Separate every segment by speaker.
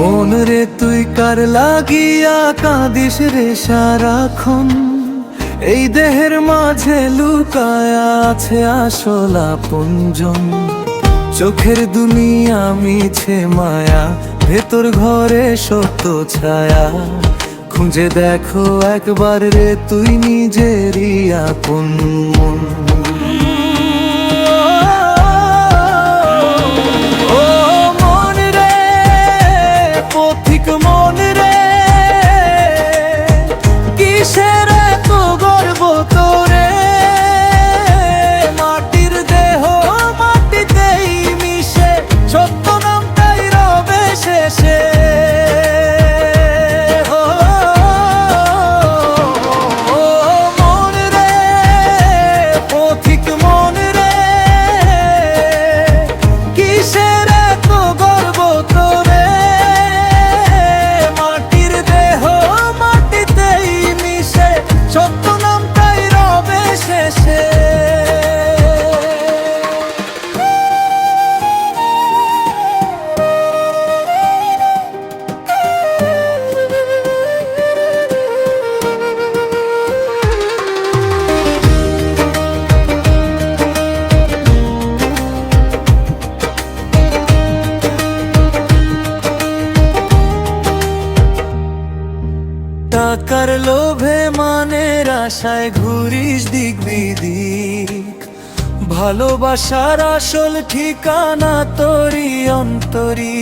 Speaker 1: মন রে তুই কার লাগিয়া কাঁদিস রে সারাক্ষণ, এই দেহের মাঝে লুকায়া আছে আসল আপনজন। চোখের দুনিয়া মিছে মায়া, ভেতর ঘরে সত্য ছায়া। খুঁজে দেখো একবার রে তুই নিজেরই আপন মন। ও মন রে, পথিক মন রে, কিসের এত গর্ব তোরে? মাটির দেহ মাটিতেই মিশে, সত্য নামটাই রবে শেষে। টাকার লোভে মানের আশায় ঘুরিস দিক বিদিক, ভালোবাসার আসল ঠিকানা তোরি অন্তরি।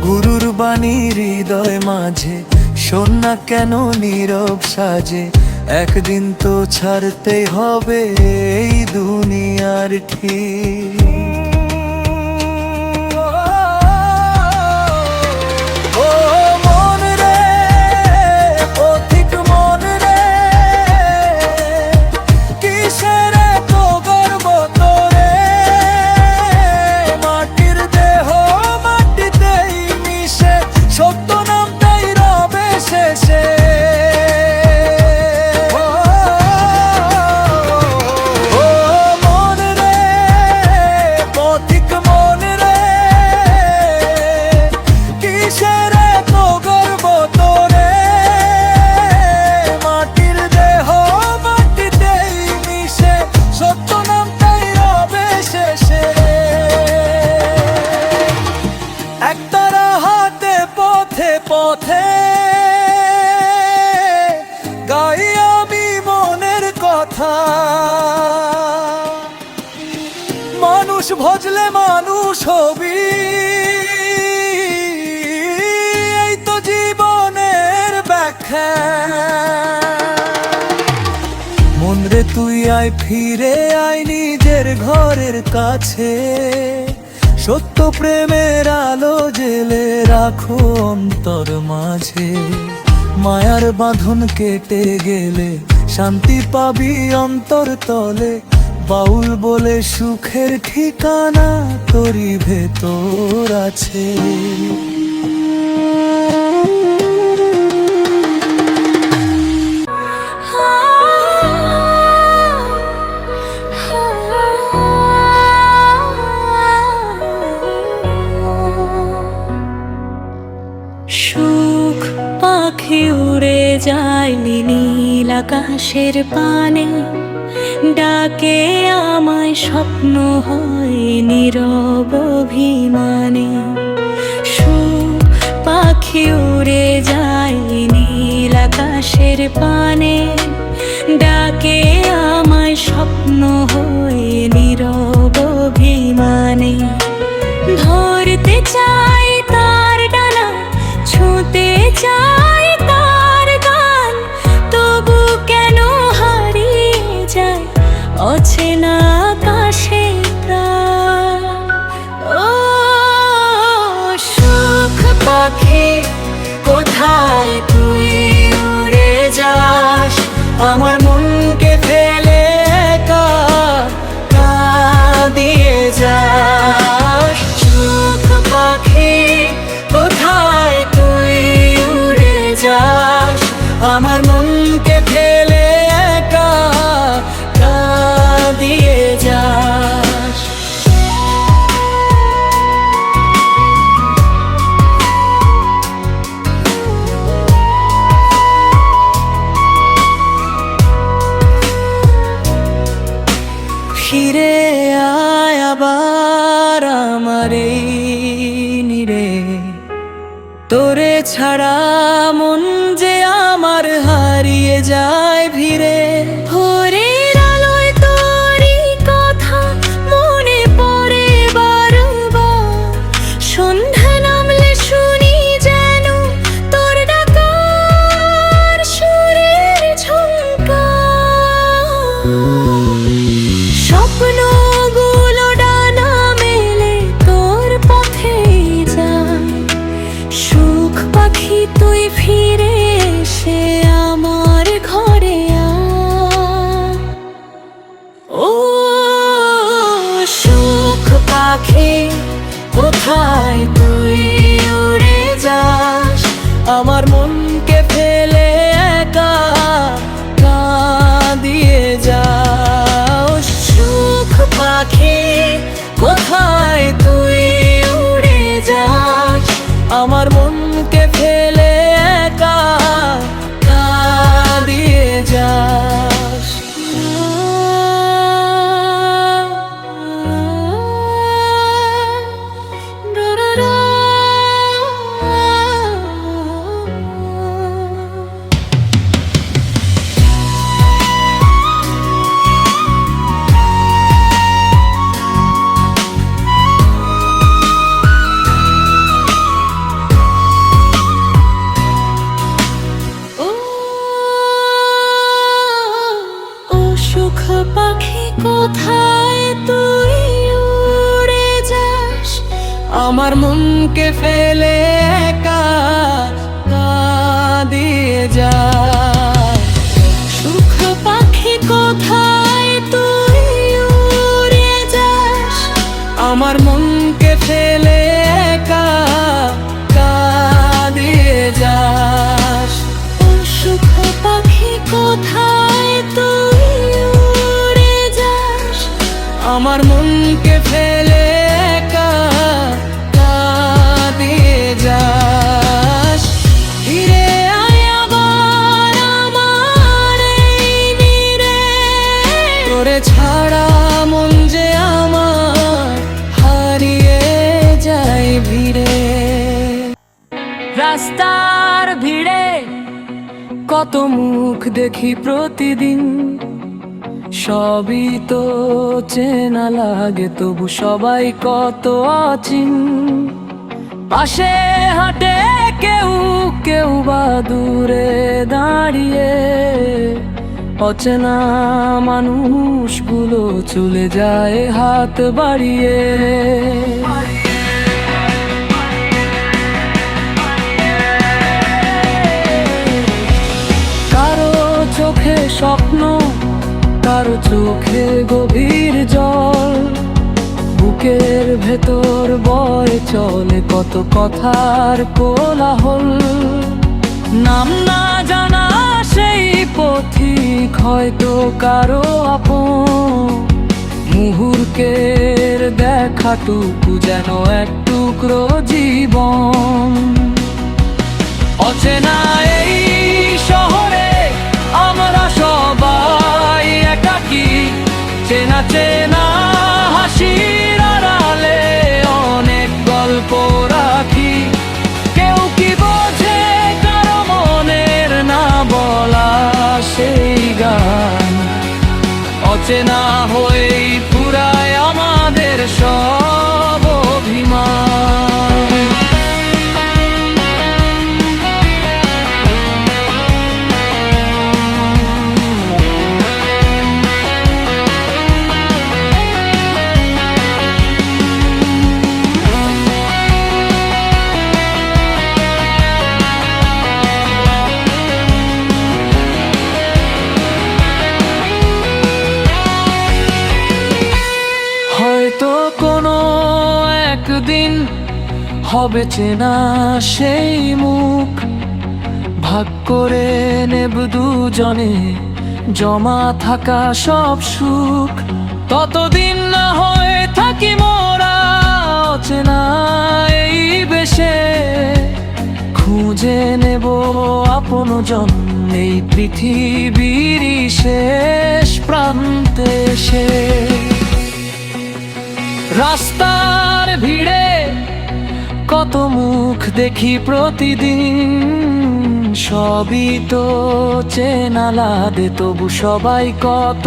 Speaker 1: গুরুর বাণী হৃদয় মাঝে, শোন না কেন নীরব সাজে। একদিন তো ছাড়তেই হবে এই দুনিয়ার ঠিক। পথে গাই আমি মনের কথা, মানুষ ভজলে মানুষ হবি, এই তো জীবনের ব্যাখ্যা। মন রে তুই আয়, ফিরে আয় নিজের ঘরের কাছে। সত্য প্রেমের আলো জেলে রাখো অন্তর মাঝে। মায়ার বাঁধন কেটে গেলে শান্তি পাবি অন্তর তলে। বাউল বলে সুখের ঠিকানা তোরই ভেতর আছে।
Speaker 2: সুখ পাখি উড়ে যায় নীল আকাশের পানে, ডাকে আমায় স্বপ্ন হয় নীরব অভিমানে। সুখ পাখি উড়ে যায় নীল আকাশের পানে, ডাকে আমায় স্বপ্ন হয় নীরব অভিমানে। ধরতে চাই তার ডানা, ছুঁতে চাই তার গান, তবু কেন হারিয়ে যায় অচেনা আকাশে প্রাণ। ও সুখ পাখি কোথায় তুই উড়ে যাস, আমার মনকে ফেলে একা কাঁদিয়ে যাস। সুখ পাখি কোথায় তুই উড়ে যাস, আমার মনকে ফেলে একা কাঁদিয়ে যাস। তোরে ছাড়া মন যে আমার হারিয়ে যায় ভিড়ে। ভোরের আলোয় তোরই কথা মনে পড়ে বারবার, সন্ধ্যা নামলে শুনি যেন তোর ডাকার সুরের ঝংকার। স্বপ্নগুলো ডানা মেলে তোর পথেই যায়, সুখ পাখি তুই ফিরে এসে আমার ঘরে আয়। ও সুখ পাখি কোথায় তুই উড়ে যাস, আমার মনকে ফেলে একা কাঁদিয়ে যাও। সুখ পাখি কোথায় তুই উড়ে যাস, আমার মনকে ফেলে একা কাঁদিয়ে যাস। ও সুখ পাখি কোথায় তুই উড়ে যাস, আমার মনকে ফেলে একা কাঁদিয়ে যাস। সুখ পাখি কোথায় তুই উড়ে যাস, আমার মনকে ফেলে একা কাঁদিয়ে যাস। ও সুখ পাখি কোথায় তুই উড়ে যাস, আমার মনকে ফেলে একা কাঁদিয়ে যাস। ফিরে আয় আবার আমার এই নীড়ে, তোরে ছাড়া মন যে আমার হারিয়ে যায় ভিড়ে। রাস্তার ভিড়ে কত মুখ দেখি প্রতিদিন, সবই তো চেনা লাগে তবু সবাই কত অচিন। পাশে হাঁটে কেউ কেউ বা দূরে দাঁড়িয়ে, অচেনা মানুষগুলো চলে যায় হাত বাড়িয়ে। কারো চোখে স্বপ্ন, কারো চোখে গভীর জল, বুকের ভেতর বয়ে চলে কত কথার কোলাহল। নাম না জানা সেই পথিক হয়তো কারো আপন, মুহূর্তের দেখাটুকু যেন এক টুকরো জীবন। অচেনা এই শহরে আমরা সবাই একাকী, চেনা চেনা হাসির আড়ালে অনেক গল্প রাখি। কেউ কি বোঝে কারো মনের না বলা সেই গান, অচেনা হয়েই পুরায় আমাদের সব অভিমান। হয়তো কোনো একদিন হবে চেনা সেই মুখ, ভাগ করে নেব দুজনে জমা থাকা সব সুখ। ততদিন না হয় থাকি মোরা অচেনা এই বেশে, খুঁজে নেব আপনজন এই পৃথিবীর শেষ প্রান্তে এসে। রাস্তার ভিড়ে কত মুখ দেখি প্রতিদিন, সবই তো চেনা লাগে, তবু সবাই কত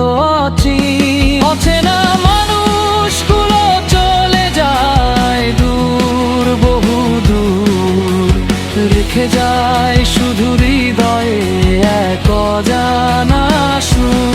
Speaker 2: অচেনা মানুষগুলো চলে যায় দূর, বহু দূর, রেখে যায় শুধু হৃদয়ে এক অজানা সুর।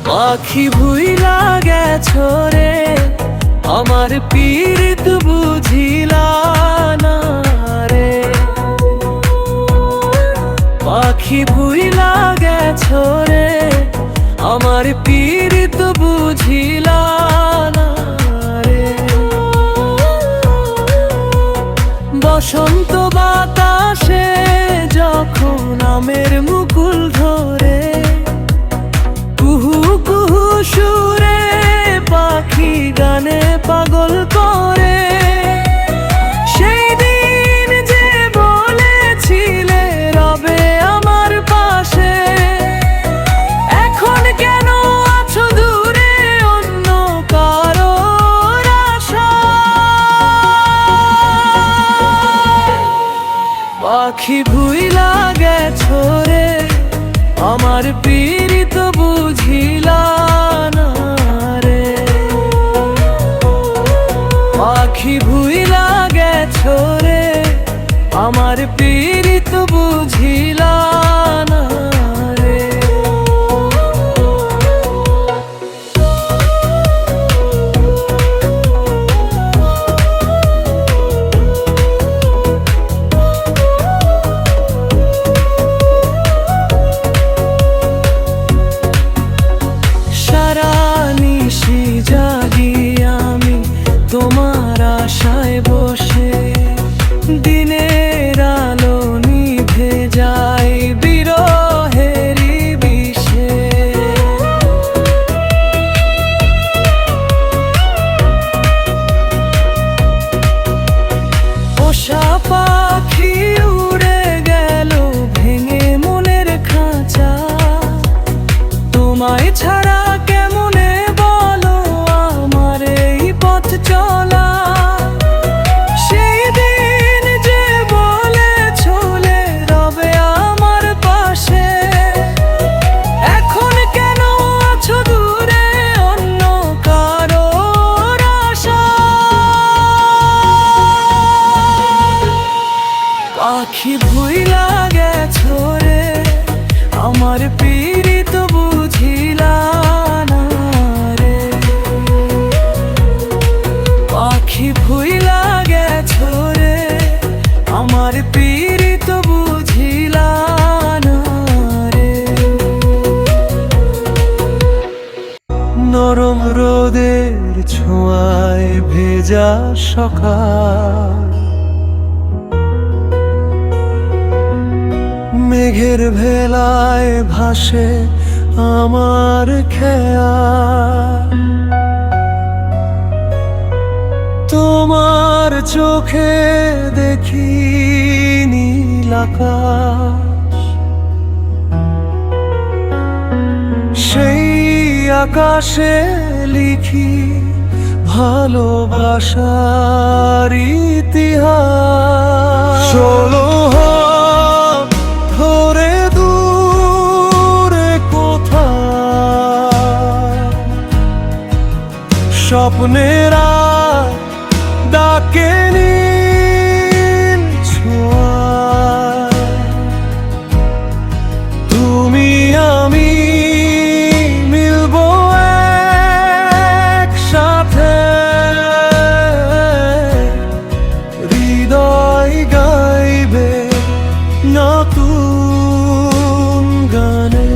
Speaker 1: পাখি ভুইলা গেছো রে, আমার পীড়িত বুঝিলা না রে। পাখি ভুইলা গেছো রে, আমার পীড়িত বুঝিলা না রে। বসন্ত বাতাসে যখন আমের মুকুল ধরে, কুহু কুহু সুরে পাখি গানে পাগল করে। সেই দিন যে বলেছিলে রবে আমার পাশে, এখন কেন আছো দূরে অন্য কারোর আশায়। পাখি ভুইলা গেছো রে, আমার পীড়িত বুঝিলা না রে। পাখি ভুইলা গেছো রে, আমার পীড়িত বুঝিলা না রে। জাগি আমি তোমার আশায় বসে, দিনের আলো নিভে যায় বিরহেরি বিষে। পোষা পাখি উড়ে গেল ভেঙে মনের খাঁচা, তোমায় ছাড়া কেমনে বলো আমার এই পথ চলা। সেই দিন যে বলেছিলে রবে আমার পাশে, এখন কেন আছো দূরে অন্য কারোর আশায়। পাখি ভুইলা গেছো রে, আমার পীড়িত বুঝিলা না রে। পাখি ভুইলা গেছো রে, আমার পীড়িত বুঝিলা না রে। নরম রোদের ছোঁয়ায় ভেজা সকাল, মেঘের ভেলায় ভাসে আমার খেয়াল। তোমার চোখে দেখি নীল আকাশ, সেই আকাশে লিখি ভালোবাসার ইতিহাস। ষোলো ধরে দূরে কোথায় স্বপ্নেরা ডাকে নীল ছোঁয়ায়। তুমি আমি মিলবো একসাথে, হৃদয় গাইবে নতুন গানে।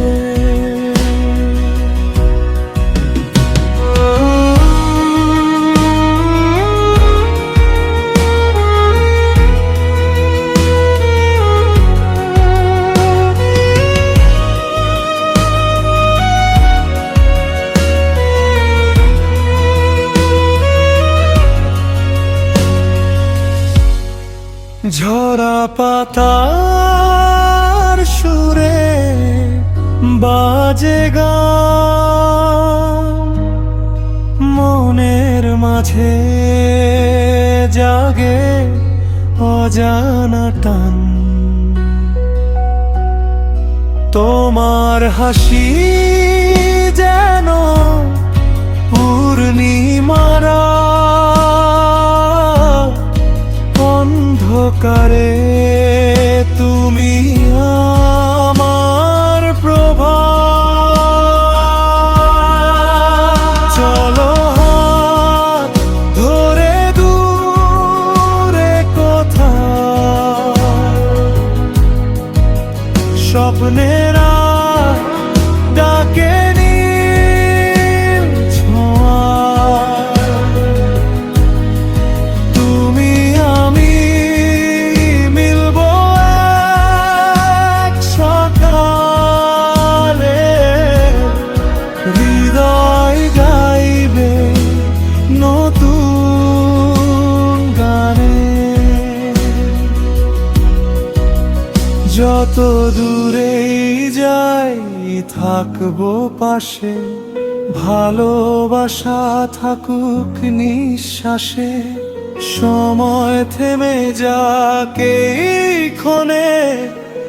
Speaker 1: ঝরা পাতার সুরে বাজে গান, মনের মাঝে জাগে অজানা টান। তোমার হাসি যেন পূর্ণিমারা অন্ধকারে, তুমি আমার প্রভা। চলো হাত ধরে দূরে কোথাও, স্বপ্নেরা ডাকে নীল ছোঁয়া। তুমি আমি মিলবো এক সকালে, হৃদয় গাইবে নতুন গানে। যত দূরেই যাই থাকবো পাশে, ভালোবাসা থাকুক নিঃশ্বাসে। সময় থেমে যাক এই ক্ষণে,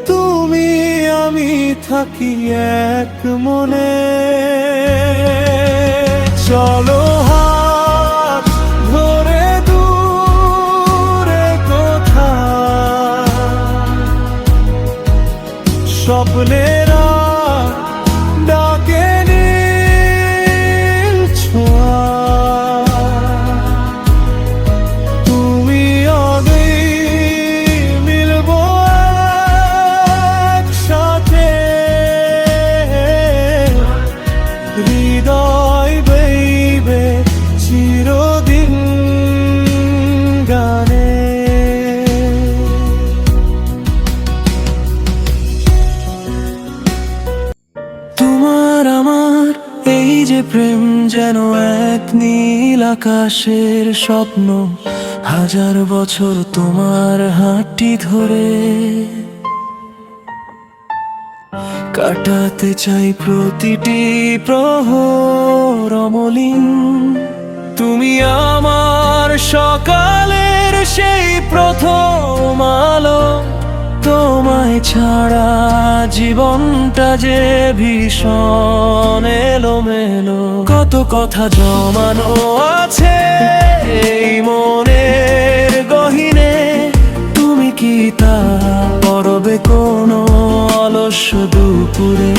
Speaker 1: তুমি আমি থাকি এক মনে। চলো হাত ধরে দূরে কোথাও, স্বপ্নেরা ডাকে নীল ছোঁয়া। তুমি আমি মিলবো একসাথে, হৃদয় বইবে চিরদিন গানে। তোমার আমার এই যে প্রেম যেন এক নীল আকাশের স্বপ্ন, হাজার বছর তোমার হাতটি ধরে কাটাতে চাই প্রতিটি প্রহর অমলিন। তুমি আমার সকালের সেই প্রথম আলো, তোমায় ছাড়া জীবনটা যে ভীষণ এলোমেলো। কত কথা জমানো আছে এই মনের গহীনে, তুমি কি তা পরবে কোনো অলস্য দুপুরে?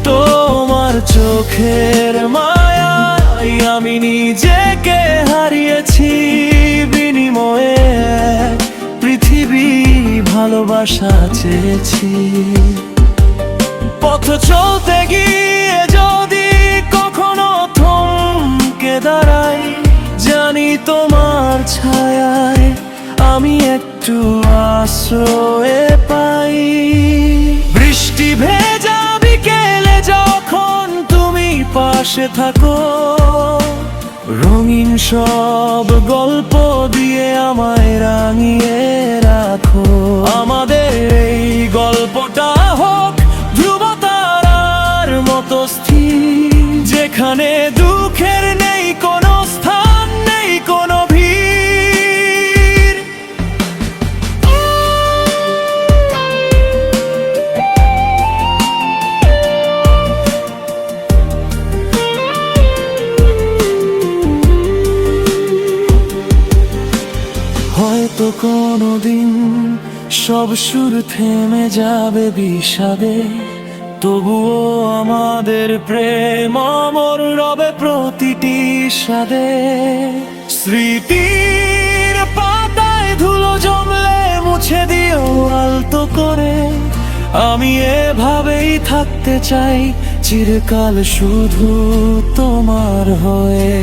Speaker 1: তোমার চোখের মায়ায় আমি নিজেকে হারিয়েছি, বিনিময়ে পৃথিবী ভালোবাসা চেয়েছি। পথ চলতে গিয়ে যদি কখনো থমকে দাঁড়াই, জানি তোমার ছায়ায় আমি একটু আশ্রয় পাই। বৃষ্টি ভেজা বিকেলে যখন তুমি পাশে থাকো, রঙিন সব গল্প দিয়ে আমায় রাঙিয়ে রাখো। আমাদের এই গল্পটা হোক ধ্রুবতারার মতো স্থির, যেখানে দুঃখের নেই কোনো স্থান, নেই কোনো ভিড়। হয়তো কোনোদিন সব সুর থেমে যাবে বিষাদে, তবুও আমাদের প্রেম অমর রবে প্রতিটি স্বাদে। স্মৃতির পাতায় ধুলো জমলে মুছে দিও আলতো করে, আমি এভাবেই থাকতে চাই চিরকাল শুধু তোমার হয়ে।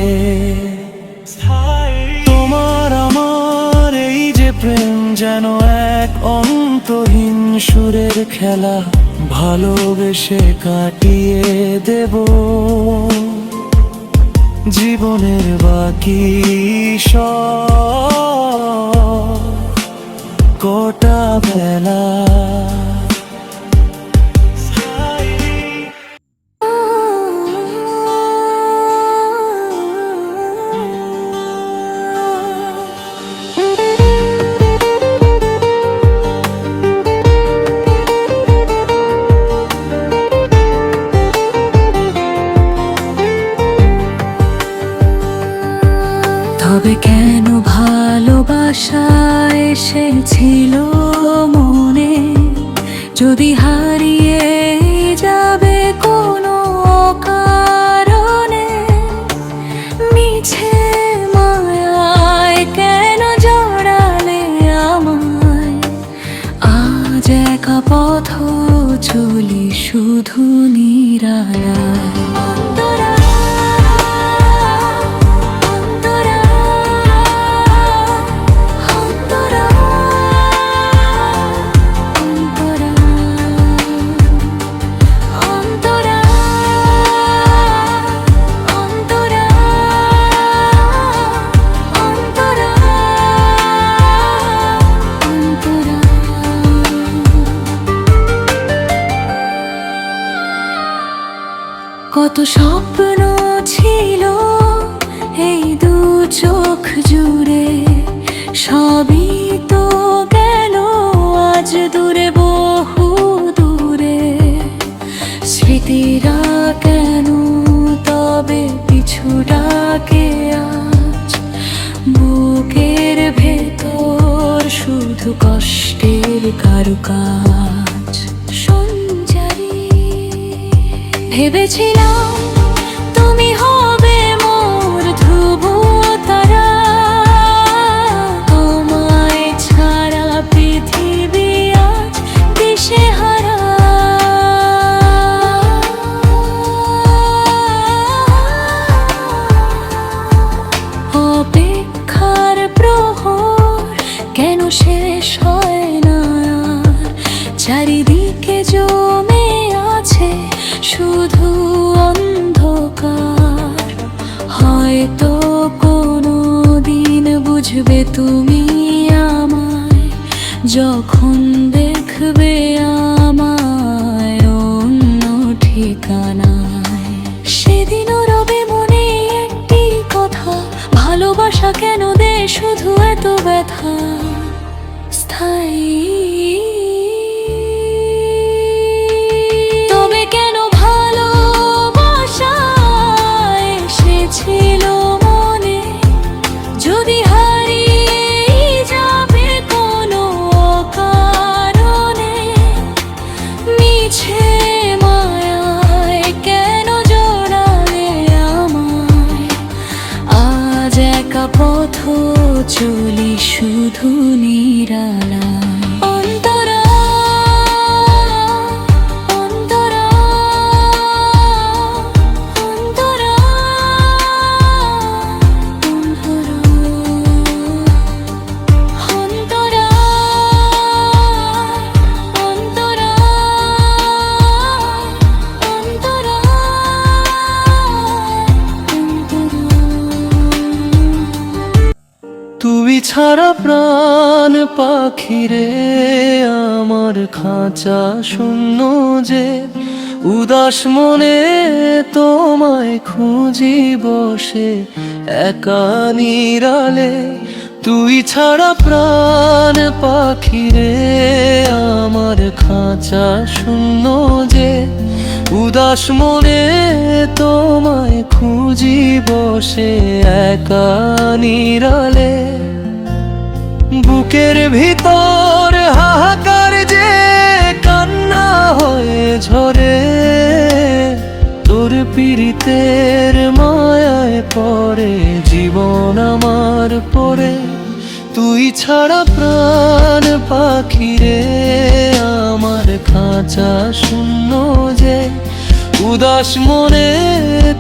Speaker 1: তোমার আমার এই যে প্রেম যেন এক অন্তহীন সুরের খেলা, ভালোবেসে কাটিয়ে দেব জীবনের বাকি সব কটা বেলা।
Speaker 3: তবে কেন ভালোবাসা এসেছিল মনে, যদি হারিয়ে যাবে কোনো কারণে? মিছে মায়ায় কেন জড়ালে আমায়? আজ একা পথ চলি শুধু নিরালায়। কত স্বপ্ন ছিল এই দু চোখ জুড়ে, সবই তো গেল আজ দূরে, বহু দূরে। স্মৃতিরা কেন তবে পিছু ডাকে আজ? বুকের ভেতর শুধু কষ্টের কারুকাজ। ভেবেছিলাম তুমি হবে মোর ধ্রুব তারা, আমায় ছাড়া পৃথিবী আজ দিশেহারা। অপেক্ষার প্রহর কেন শেষ হয় না আর? চারিদিকে জমে আছে শুধু অন্ধকার। হয়তো কোনো দিন বুঝবে তুমি আমায়, যখন দেখবে আমায় অন্য ঠিকানায়। সেদিনও রবে মনে একটি কথা, ভালোবাসা কেন দে শুধু এত ব্যথা? স্থায়ী ছিল মনে, যদি হারিয়ে যাবে কোনো কারণে? মিছে মায়ায় কেন জড়ালে আমায়? আজ একা পথ চলি শুধু নিরালায়।
Speaker 1: তুই ছাড়া প্রাণ পাখিরে আমার খাঁচা শূন্য যে, উদাস মনে তোমায় খুঁজি বসে একা নিরালে। তুই ছাড়া প্রাণ পাখিরে আমার খাঁচা শূন্য যে, উদাস মনে তোমায় খুঁজি বসে একা নিরালে। বুকের ভিতর হাহাকার যে কান্না হয়ে ঝরে, তোর পীড়িতের মায়ায় পড়ে জীবন আমার পড়ে। তুই ছাড়া প্রাণ পাখিরে আমার খাঁচা শূন্য যে, উদাস মনে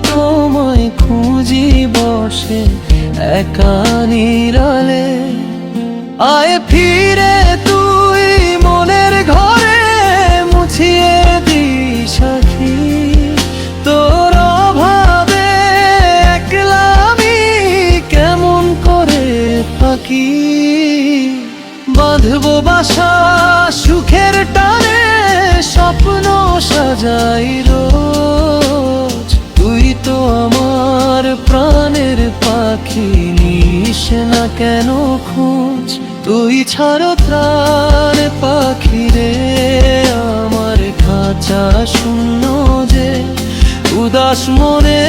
Speaker 1: তোমায় খুঁজি বসে একা নিরালে। আয় ফিরে তুই মনের ঘরে মুছিয়ে দিস সাথী, তোর অভাবে একলা আমি কেমন করে থাকি। বাঁধবো আশা সুখের টানে স্বপ্ন সাজাই রোজ। তুই তো আমার প্রাণের পাখি, নিস না কেন খোঁজ। তুই ছাড়ো ত্রাণ পাখি রে, আমার খাঁচা শূন্য যে। উদাস মনে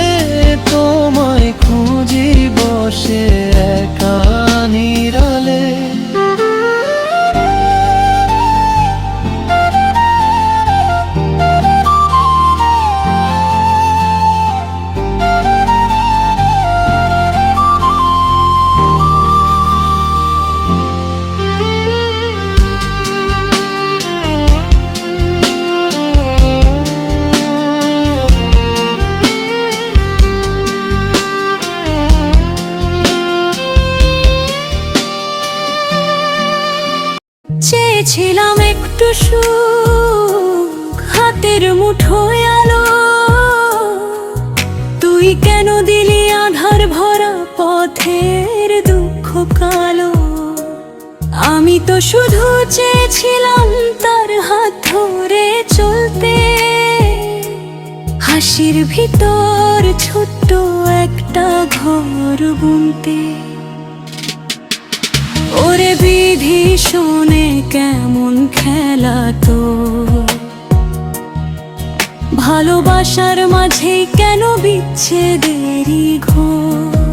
Speaker 1: তোমায় খুঁজি বসে একা নিরালে।
Speaker 3: চেয়েছিলাম একটু সুখ, হাতের মুঠোয় আলো। তুই কেন দিলি আধার ভরা পথের দুঃখ কালো। আমি তো শুধু চেয়েছিলাম তার হাত ধরে চলতে, হাসির ভিতর ছোট্ট একটা ঘর বুনতে। ওরে বিধি শোনে কেমন খেলা তো, ভালোবাসার মাঝে কেন বিচ্ছেদেরই ঘোর।